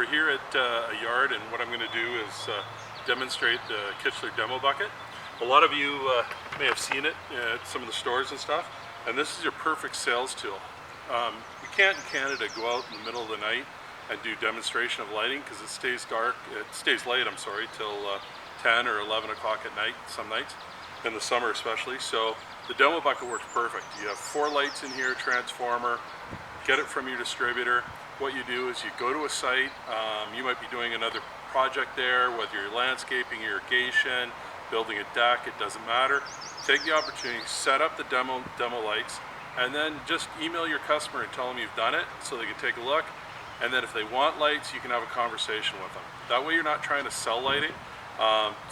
we're here at a yard, and what I'm going to do is demonstrate the Kichler demo bucket. A lot of you may have seen it at some of the stores and stuff, and this is your perfect sales tool. We can't in Canada go out in the middle of the night and do demonstration of lighting because it stays dark, it stays light, I'm sorry, till 10 or 11 o'clock at night, some nights, in the summer especially. So the demo bucket works perfect. You have 4 lights in here, transformer, get it from your distributor. What you do is you go to a site, you might be doing another project there, whether you're landscaping, irrigation, building a deck, it doesn't matter. Take the opportunity, set up the demo lights, and then just email your customer and tell them you've done it so they can take a look. And then if they want lights, you can have a conversation with them. That way you're not trying to sell lighting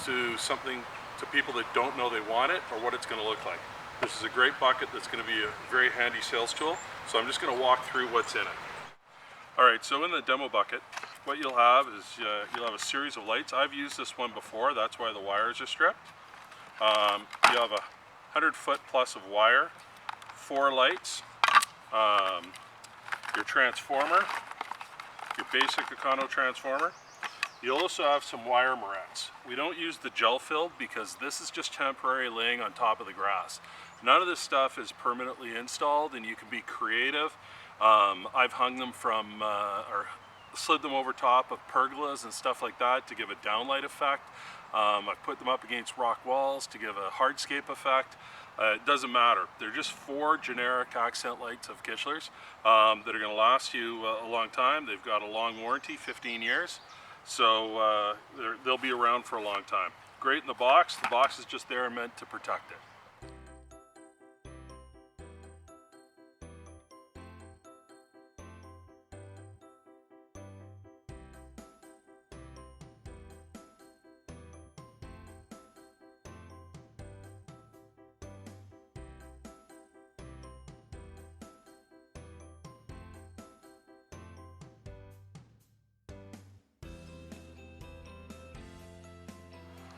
to people that don't know they want it or what it's going to look like. This is a great bucket that's going to be a very handy sales tool. So I'm just going to walk through what's in it. Alright, so in the demo bucket, what you'll have is you'll have a series of lights. I've used this one before, that's why the wires are stripped. You have 100 foot plus of wire, 4 lights, your transformer, your basic Econo transformer. You'll also have some wire morettes. We don't use the gel filled because this is just temporary laying on top of the grass. None of this stuff is permanently installed, and you can be creative. I've hung them from or slid them over top of pergolas and stuff like that to give a downlight effect. I've put them up against rock walls to give a hardscape effect. It doesn't matter. They're just 4 generic accent lights of Kichler's that are going to last you a long time. They've got a long warranty, 15 years. So they'll be around for a long time. Great in the box. The box is just there meant to protect it.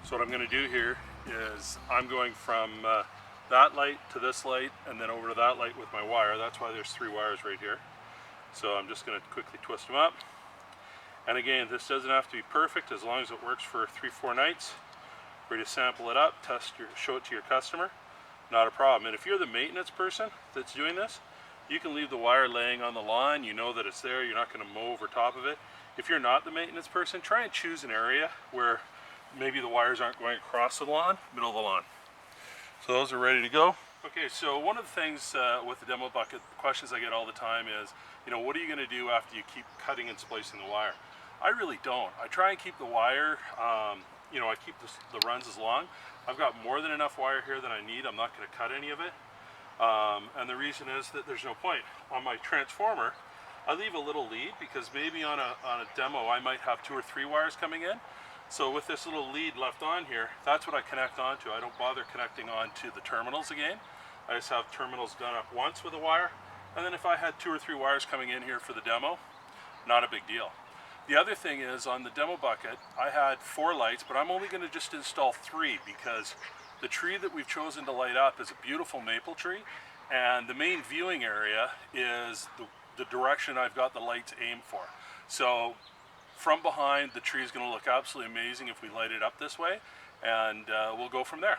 So what I'm going to do here is I'm going from that light to this light and then over to that light with my wire. That's why there's 3 wires right here. So I'm just going to quickly twist them up. And again, this doesn't have to be perfect as long as it works for 3-4 nights. Ready to sample it up, show it to your customer. Not a problem. And if you're the maintenance person that's doing this, you can leave the wire laying on the lawn. You know that it's there. You're not going to mow over top of it. If you're not the maintenance person, try and choose an area where maybe the wires aren't going across the lawn, middle of the lawn. So those are ready to go. Okay, so one of the things with the demo bucket, the questions I get all the time is, what are you going to do after you keep cutting and splicing the wire? I really don't. I try and keep the wire, I keep the runs as long. I've got more than enough wire here than I need. I'm not going to cut any of it. And the reason is that there's no point. On my transformer, I leave a little lead because maybe on a demo I might have 2 or 3 wires coming in. So with this little lead left on here, that's what I connect onto. I don't bother connecting onto the terminals again. I just have terminals done up once with a wire. And then if I had 2 or 3 wires coming in here for the demo, not a big deal. The other thing is on the demo bucket, I had 4 lights, but I'm only going to just install 3 because the tree that we've chosen to light up is a beautiful maple tree. And the main viewing area is the direction I've got the lights aimed for. So from behind, the tree is going to look absolutely amazing if we light it up this way, and we'll go from there.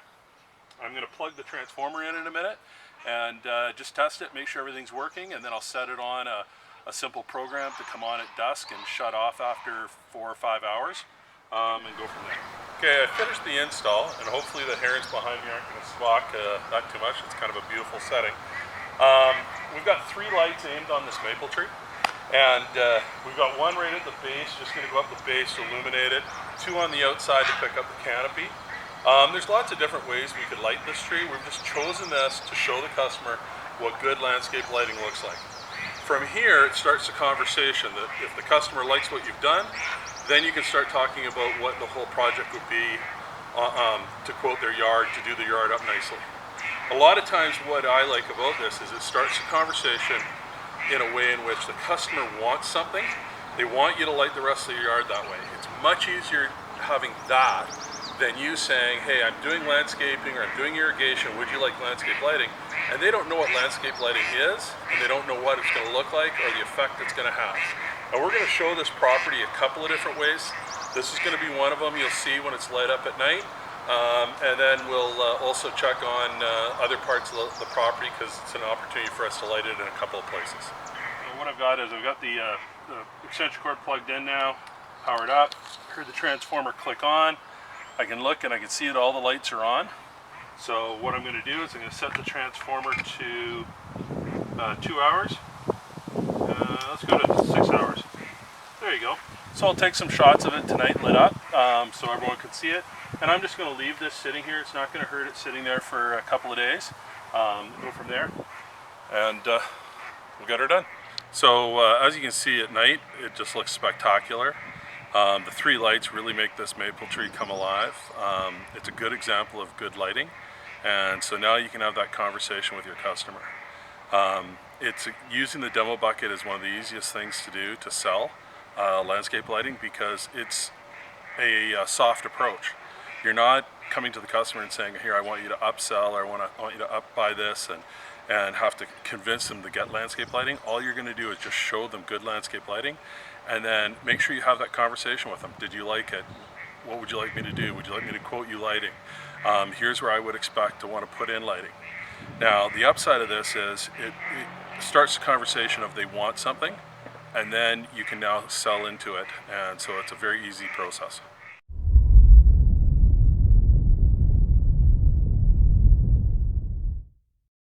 I'm going to plug the transformer in a minute and just test it, make sure everything's working, and then I'll set it on a simple program to come on at dusk and shut off after 4 or 5 hours and go from there. Okay, I finished the install, and hopefully the herons behind me aren't going to squawk not too much. It's kind of a beautiful setting. We've got 3 lights aimed on this maple tree. And we've got 1 right at the base, just going to go up the base to illuminate it, 2 on the outside to pick up the canopy. There's lots of different ways we could light this tree. We've just chosen this to show the customer what good landscape lighting looks like. From here, it starts a conversation that if the customer likes what you've done, then you can start talking about what the whole project would be to quote their yard, to do the yard up nicely. A lot of times what I like about this is it starts a conversation in a way in which the customer wants something. They want you to light the rest of your yard that way. It's much easier having that than you saying, hey, I'm doing landscaping or I'm doing irrigation, would you like landscape lighting? And they don't know what landscape lighting is, and they don't know what it's going to look like or the effect it's going to have. And we're going to show this property a couple of different ways. This is going to be one of them you'll see when it's light up at night. And then we'll also check on other parts of the property, because it's an opportunity for us to light it in a couple of places. So what I've got is I've got the extension cord plugged in now, powered up. Heard the transformer click on. I can look and I can see that all the lights are on. So what I'm going to do is I'm going to set the transformer to 2 hours. Let's go to 6 hours. There you go. So I'll take some shots of it tonight lit up so everyone can see it. And I'm just going to leave this sitting here. It's not going to hurt it sitting there for a couple of days. Go from there and we'll get her done. So as you can see at night, it just looks spectacular. The 3 lights really make this maple tree come alive. It's a good example of good lighting. And so now you can have that conversation with your customer. Using the demo bucket is one of the easiest things to do to sell landscape lighting, because it's a soft approach. You're not coming to the customer and saying, here, I want you to upsell, or I want you to buy this, and have to convince them to get landscape lighting. All you're going to do is just show them good landscape lighting, and then make sure you have that conversation with them. Did you like it? What would you like me to do? Would you like me to quote you lighting? Here's where I would expect to want to put in lighting. Now, the upside of this is it starts the conversation of they want something, and then you can now sell into it, and so it's a very easy process.